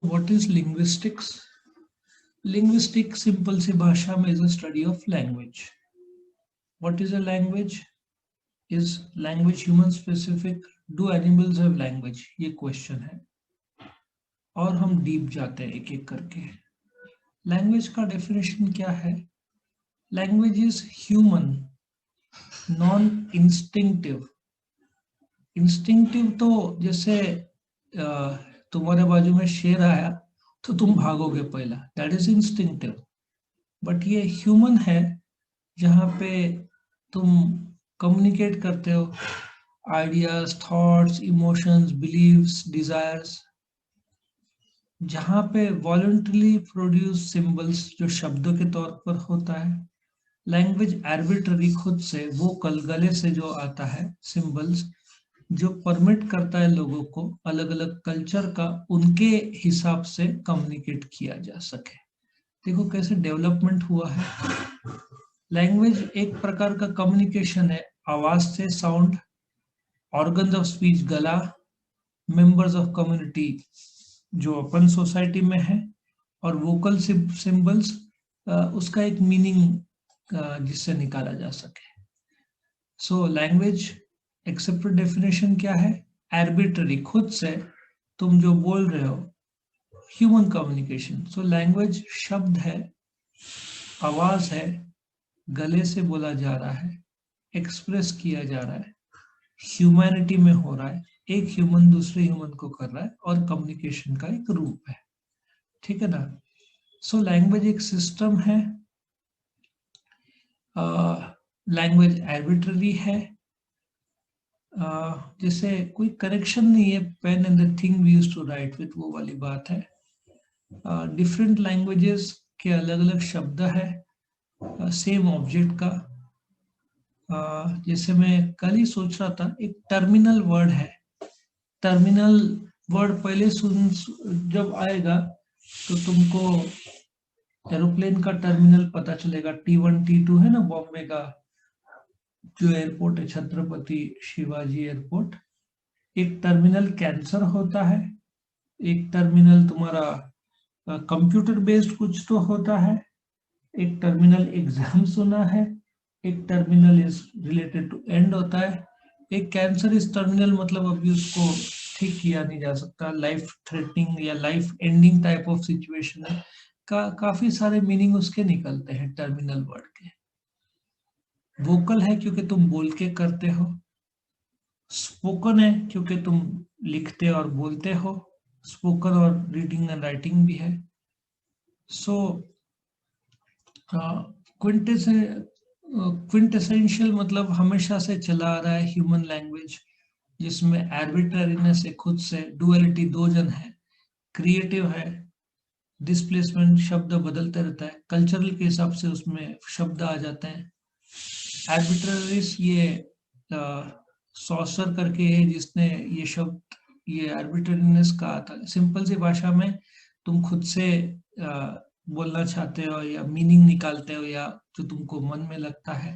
What is linguistics? Linguistics, simple सी भाषा में, is a study of language. What is a language? Is language human specific? Do animals have language? ये question है और हम deep जाते हैं एक एक करके. लैंग्वेज का डेफिनेशन क्या है? Language is human, non instinctive. Instinctive तो जैसे तुम्हारे बाजू में शेर आया तो तुम भागोगे पहला, दैट इज इंस्टिंक्टिव. बट ये ह्यूमन है जहाँ पे तुम कम्युनिकेट करते हो ideas, thoughts, emotions, beliefs, desires, जहाँ पे वॉलंटरली प्रोड्यूस सिंबल्स जो शब्दों के तौर पर होता है. लैंग्वेज आर्बिट्ररी, खुद से वोकल, गले से जो आता है सिंबल्स, जो परमिट करता है लोगों को अलग अलग कल्चर का उनके हिसाब से कम्युनिकेट किया जा सके. देखो कैसे डेवलपमेंट हुआ है. लैंग्वेज एक प्रकार का कम्युनिकेशन है, आवाज से साउंड, ऑर्गन्स ऑफ स्पीच गला, मेंबर्स ऑफ कम्युनिटी जो अपन सोसाइटी में है, और वोकल सिंबल्स उसका एक मीनिंग जिससे निकाला जा सके. सो लैंग्वेज एक्सेप्टेड डेफिनेशन क्या है? आर्बिट्ररी, खुद से तुम जो बोल रहे हो, ह्यूमन कम्युनिकेशन. सो लैंग्वेज शब्द है, आवाज है, गले से बोला जा रहा है, एक्सप्रेस किया जा रहा है, ह्यूमैनिटी में हो रहा है, एक ह्यूमन दूसरे ह्यूमन को कर रहा है, और कम्युनिकेशन का एक रूप है. ठीक है ना. सो लैंग्वेज एक सिस्टम है, लैंग्वेज आर्बिट्ररी है. जैसे कोई करेक्शन नहीं है, pen and the thing we used to write with, वो वाली बात है. डिफरेंट लैंग्वेजेस के अलग अलग शब्द है सेम ऑब्जेक्ट का. जैसे मैं कल ही सोच रहा था, एक टर्मिनल वर्ड है. टर्मिनल वर्ड पहले सुन जब आएगा तो तुमको एरोप्लेन का टर्मिनल पता चलेगा. T1 T2 है ना बॉम्बे का जो एयरपोर्ट है, छत्रपति शिवाजी एयरपोर्ट. एक टर्मिनल कैंसर होता है, एक टर्मिनल तुम्हारा कंप्यूटर बेस्ड कुछ तो होता है, एक टर्मिनल एग्जाम सुना है, एक terminal is related to end होता है. एक कैंसर इज टर्मिनल, मतलब अभी उसको ठीक किया नहीं जा सकता, लाइफ थ्रेटनिंग या life ending type of situation है. काफी सारे मीनिंग उसके निकलते हैं टर्मिनल वर्ड के. वोकल है क्योंकि तुम बोल के करते हो. स्पोकन है क्योंकि तुम लिखते और बोलते हो. स्पोकन और रीडिंग एंड राइटिंग भी है. सो क्विंटेसेंशियल मतलब हमेशा से चला आ रहा है ह्यूमन लैंग्वेज, जिसमें आर्बिट्ररीनेस है, खुद से, डुअलिटी, दो जन है, क्रिएटिव है, डिस्प्लेसमेंट, शब्द बदलते रहता है, कल्चरल के हिसाब से उसमें शब्द आ जाते हैं. आर्बिट्ररीस ये सॉसर करके है जिसने ये शब्द, ये आर्बिट्ररीनेस कहा था. सिंपल सी भाषा में तुम खुद से बोलना चाहते हो या मीनिंग निकालते हो या जो तुमको मन में लगता है.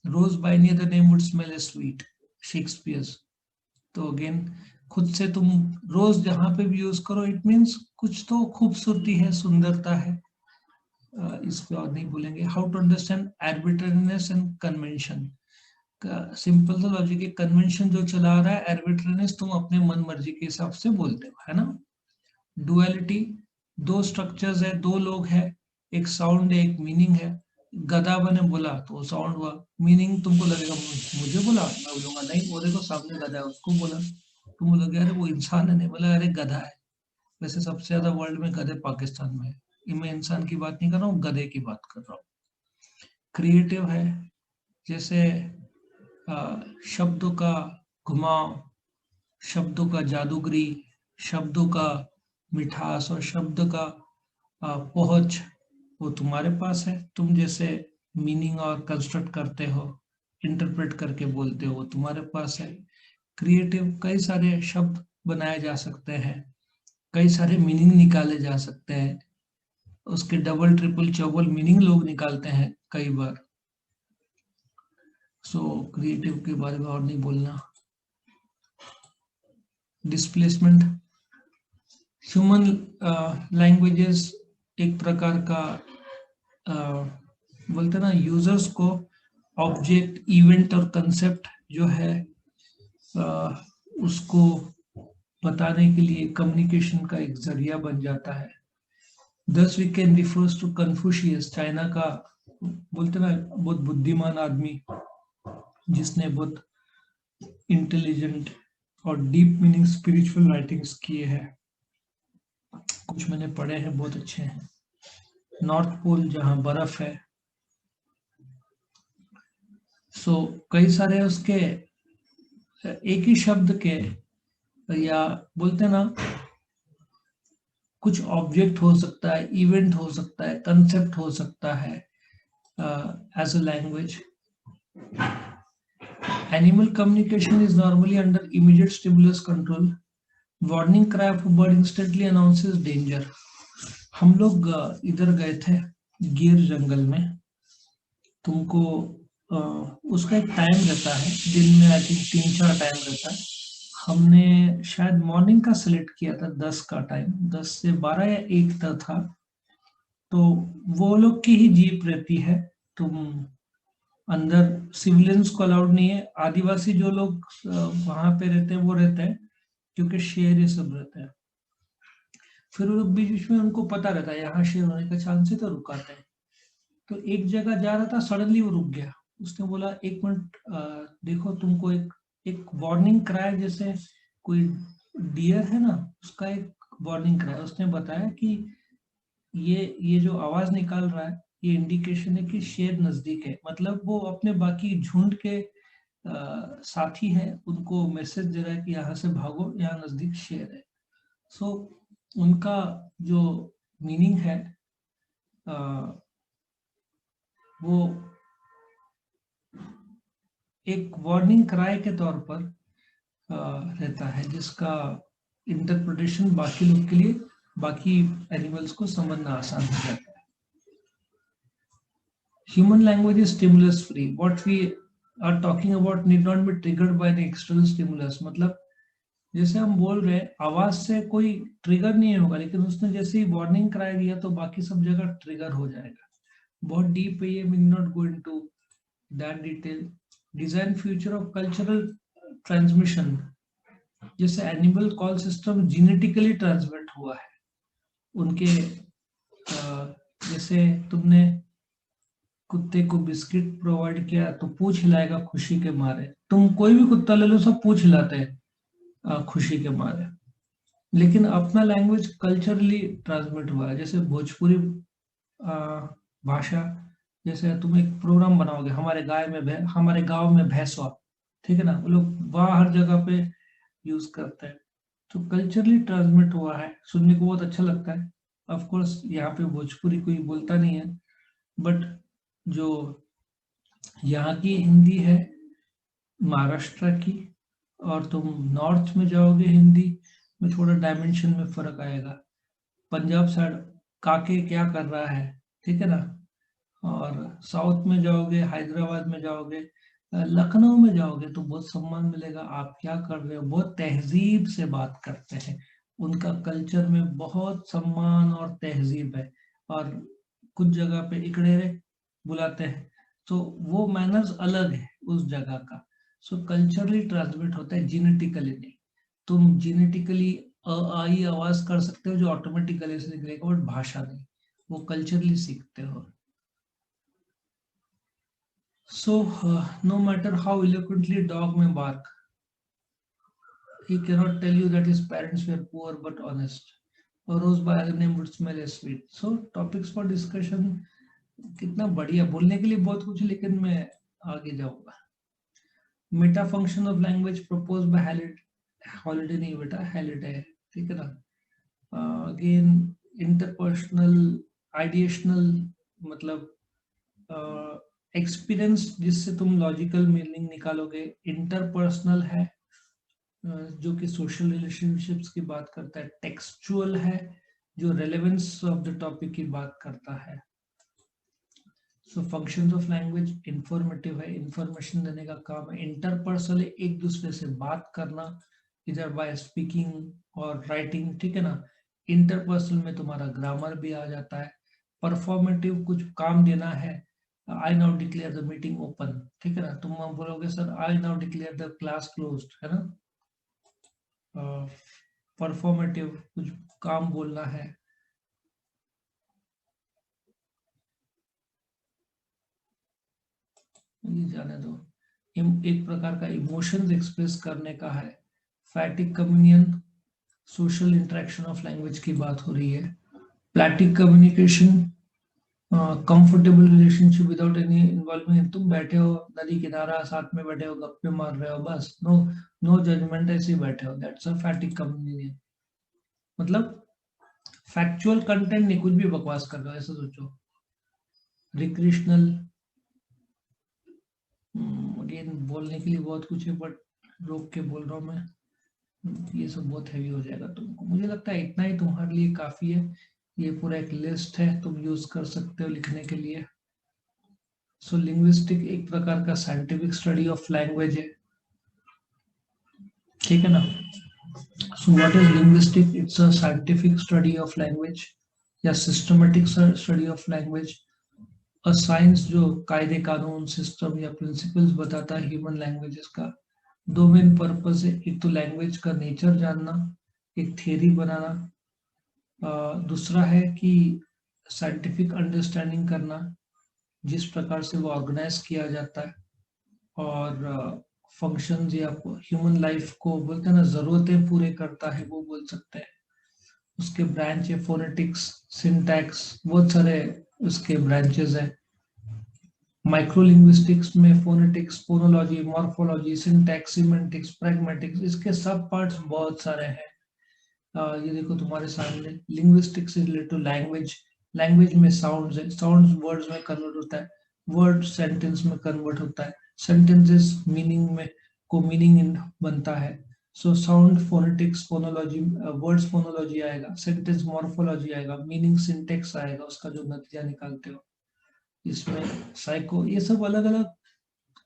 Rose by near the name would smell a sweet, Shakespeare. तो अगेन खुद से तुम रोज जहां पे भी यूज करो, इट मीन्स कुछ तो खूबसूरती है, सुंदरता है. इस पे और नहीं बोलेंगे. How to understand arbitrariness and convention. Simple सा लॉजिक है, कन्वेंशन जो चला आ रहा है, आर्बिट्ररीनेस तुम अपने मन मर्जी के हिसाब से बोलते हो, है ना. डुअलिटी, दो स्ट्रक्चर्स है, दो लोग है, एक साउंड है, एक मीनिंग है. गधा मैंने बोला तो साउंड हुआ, मीनिंग तुमको लगेगा मुझे बोला, मैं बोलूंगा नहीं वो देखो सामने गधा है उसको बोला. तुम बोलोगे अरे वो इंसान है, नहीं बोला अरे गधा है. वैसे सबसे ज्यादा वर्ल्ड में गधे पाकिस्तान में है. मैं इंसान की बात नहीं कर रहा हूँ, गधे की बात कर रहा हूँ. क्रिएटिव है, जैसे शब्दों का घुमाव, शब्दों का जादूगरी, शब्दों का मिठास और शब्द का पहुंच, वो तुम्हारे पास है. तुम जैसे मीनिंग और कंस्ट्रक्ट करते हो, इंटरप्रेट करके बोलते हो, वो तुम्हारे पास है. क्रिएटिव, कई सारे शब्द बनाए जा सकते हैं, कई सारे मीनिंग निकाले जा सकते हैं, उसके डबल ट्रिपल चौबल मीनिंग लोग निकालते हैं कई बार. सो क्रिएटिव के बारे में और नहीं बोलना. डिस्प्लेसमेंट, ह्यूमन लैंग्वेजेस एक प्रकार का बोलते ना यूजर्स को ऑब्जेक्ट, इवेंट और कंसेप्ट जो है उसको बताने के लिए कम्युनिकेशन का एक जरिया बन जाता है। Thus we can refers to Confucius, China का बोलते ना बहुत बुद्धिमान आदमी जिसने बहुत इंटेलिजेंट और डीप मीनिंग स्पिरिचुअल राइटिंग्स किए हैं। कुछ मैंने पढ़े हैं, बहुत अच्छे हैं। नॉर्थ पोल जहां बर्फ है, सो कई सारे उसके एक ही शब्द के या बोलते ना कुछ ऑब्जेक्ट हो सकता है, इवेंट हो सकता है, कंसेप्ट हो सकता है as a language. Animal communication is normally under immediate stimulus control. Warning cry of a bird instantly announces danger. हम लोग इधर गए थे गिर जंगल में। तुमको उसका एक टाइम रहता है, दिन में आई थिंक 3-4 टाइम रहता है। हमने शायद मॉर्निंग का सिलेक्ट किया था, 10 का टाइम, 10 से 12 या 1 तक था। तो वो लोग की ही जीप रहती है, तुम अंदर सिविलियंस को अलाउड नहीं है। आदिवासी जो लोग वहां पे रहते हैं वो रहते हैं, क्योंकि शेर ये सब रहते हैं। फिर वो लोग बीच बीच में उनको पता रहता है यहाँ शेर होने का चांस है, तो रुकाते हैं। तो एक जगह जा रहा था, सडनली वो रुक गया। उसने बोला 1 मिनट देखो, तुमको एक वार्निंग क्राई, जैसे कोई डियर है ना, उसका एक वार्निंग क्राई। उसने बताया कि ये जो आवाज निकाल रहा है, ये इंडिकेशन है कि शेर नजदीक है। मतलब वो अपने बाकी झुंड के साथी हैं, उनको मैसेज दे रहा है कि यहाँ से भागो, यहाँ नजदीक शेर है। सो उनका जो मीनिंग है वो एक वार्निंग क्राई के तौर पर रहता है, जिसका इंटरप्रिटेशन बाकी लोग के लिए, बाकी एनिमल्स को समझना आसान हो जाता है। Human language is stimulus free. What we are talking about need not be triggered by the external stimulus. मतलब जैसे हम बोल रहे हैं, आवाज से कोई ट्रिगर नहीं होगा, लेकिन उसने जैसे ही वार्निंग कराया दिया तो बाकी सब जगह ट्रिगर हो जाएगा। बहुत डीप है ये, we not go into that detail. Design future of cultural transmission, जैसे animal call system genetically transmit हुआ है उनके। जैसे तुमने कुत्ते को बिस्किट प्रोवाइड किया तो पूछ हिलाएगा खुशी के मारे। तुम कोई भी कुत्ता ले लो, सब पूछ हिलाते हैं खुशी के मारे। लेकिन अपना लैंग्वेज कल्चरली ट्रांसमिट हुआ है। जैसे भोजपुरी भाषा, जैसे तुम एक प्रोग्राम बनाओगे, हमारे गांव में भैंसवा, ठीक है ना, वो लोग वहाँ हर जगह पे यूज करते हैं। तो कल्चरली ट्रांसमिट हुआ है, सुनने को बहुत अच्छा लगता है। ऑफ कोर्स यहाँ पे भोजपुरी कोई बोलता नहीं है, बट जो यहाँ की हिंदी है महाराष्ट्र की, और तुम नॉर्थ में जाओगे हिंदी में थोड़ा डायमेंशन में फर्क आएगा। पंजाब साइड काके क्या कर रहा है, ठीक है ना। और साउथ में जाओगे, हैदराबाद में जाओगे, लखनऊ में जाओगे तो बहुत सम्मान मिलेगा, आप क्या कर रहे हो, बहुत तहजीब से बात करते हैं। उनका कल्चर में बहुत सम्मान और तहजीब है। और कुछ जगह पे इकड़ेरे बुलाते हैं, तो वो मैनर्स अलग है उस जगह का। सो कल्चरली ट्रांसमिट होता है, जेनेटिकली नहीं। तुम जेनेटिकली आई आवाज कर सकते हो जो ऑटोमेटिकली से निकलेगा, बट भाषा नहीं, वो कल्चरली सीखते हो। So, no matter how eloquently dog may bark, he cannot tell you that his parents were poor but honest. A rose by other name would smell as sweet. So, topics for discussion कितना बढ़िया, बोलने के लिए बहुत कुछ, लेकिन मैं आगे जाऊंगा। Meta function of language propose by holiday नहीं बेटा, हैलिडे है, ठीक है ना। अगेन इंटरपर्सनल आइडिएशनल, मतलब एक्सपीरियंस जिससे तुम लॉजिकल मीनिंग निकालोगे। इंटरपर्सनल है जो कि सोशल रिलेशनशिप्स की बात करता है। टेक्सचुअल है जो रेलेवेंस ऑफ द टॉपिक की बात करता है। सो फंक्शंस ऑफ लैंग्वेज इंफॉर्मेटिव है, इंफॉर्मेशन देने का काम है। इंटरपर्सनल एक दूसरे से बात करना, इधर बाय स्पीकिंग और राइटिंग, ठीक है ना। इंटरपर्सनल में तुम्हारा ग्रामर भी आ जाता है। परफॉर्मेटिव कुछ काम देना है, I now declare the meeting open, ठीक है ना, तुम बोलोगे sir I now declare the class closed, है ना। परफॉर्मेटिव कुछ काम बोलना है। ये जाने दो। एक प्रकार का इमोशंस एक्सप्रेस करने का है। Phatic communion, social interaction of language की बात हो रही है। Phatic communication, comfortable relationship without any involvement, तुम बैठे हो नदी किनारा, साथ में बैठे हो, गप्पे मार रहे हो, बस नो नो जजमेंट, ऐसे ही बैठे हो, दैट्स अ फैटिक कम्युनियन। मतलब फैक्चुअल कंटेंट नहीं, कुछ भी बकवास कर रहा हो, ऐसा सोचो। रिक्रिएशनल, अगेन बोलने के लिए बहुत कुछ है, बट रोक के बोल रहा हूँ मैं, ये सब बहुत हैवी हो जाएगा तुमको। मुझे लगता है इतना ही तुम्हारे लिए काफी है। ये पूरा एक लिस्ट है, तुम यूज कर सकते हो लिखने के लिए। सो लिंग्विस्टिक एक प्रकार का साइंटिफिक स्टडी ऑफ लैंग्वेज है, ठीक है ना। So what is linguistic? It's a scientific study of language या systematic study of language. A science जो कायदे कानून, सिस्टम या प्रिंसिपल्स बताता है ह्यूमन लैंग्वेजेस का। दो मेन पर्पस है, एक तो लैंग्वेज का नेचर जानना, एक थ्योरी बनाना, दूसरा है कि साइंटिफिक अंडरस्टैंडिंग करना, जिस प्रकार से वो ऑर्गेनाइज किया जाता है और फंक्शंस या ह्यूमन लाइफ को बोलते हैं ना, जरूरतें पूरे करता है, वो बोल सकते हैं। उसके ब्रांच है फोनेटिक्स, सिंटैक्स, बहुत सारे उसके ब्रांचेस हैं। माइक्रोलिंग्विस्टिक्स में phonetics, phonology, morphology, syntax, semantics, pragmatics, इसके सब पार्ट्स बहुत सारे हैं। ये देखो तुम्हारे सामने, linguistics is related to language. Language में साउंड्स है, साउंड्स वर्ड्स में कन्वर्ट होता है, वर्ड सेंटेंस में कन्वर्ट होता है, सेंटेंसेस मीनिंग में को मीनिंग इन बनता है। So sound phonetics, phonology, words phonology आएगा, सेंटेंस मॉर्फोलॉजी आएगा, मीनिंग सिंटेक्स आएगा, उसका जो नतीजा निकालते हो। इसमें साइको, ये सब अलग अलग,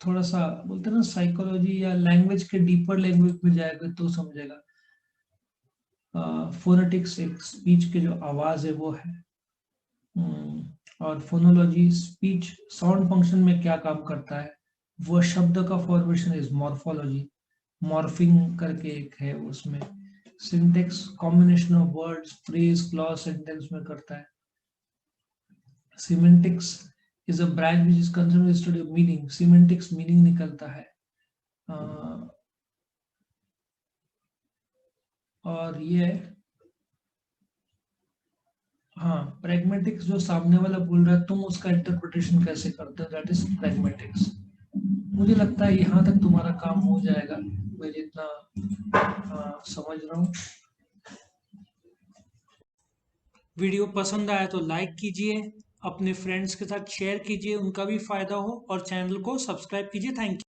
थोड़ा सा बोलते हैं ना साइकोलॉजी या लैंग्वेज के डीपर लैंग्वेज में जाएगा तो समझेगा। फोनेटिक्स एक स्पीच के जो आवाज है वो है। और फोनोलॉजी स्पीच साउंड फंक्शन में क्या काम करता है, वो शब्द का फॉर्मेशन इज मॉर्फोलॉजी, मॉर्फिंग करके एक है उसमें। Syntax combination of words, phrase, clause, sentence में करता है। Semantics is a branch which is concerned with study of meaning, semantics meaning निकलता है। और ये, हाँ, प्रैग्मेटिक्स जो सामने वाला बोल रहा है तुम उसका इंटरप्रिटेशन कैसे करते हो, दैट इज प्रैग्मेटिक्स। मुझे लगता है यहाँ तक तुम्हारा काम हो जाएगा, मैं जितना समझ रहा हूँ। वीडियो पसंद आया तो लाइक कीजिए, अपने फ्रेंड्स के साथ शेयर कीजिए, उनका भी फायदा हो, और चैनल को सब्सक्राइब कीजिए। Thank you.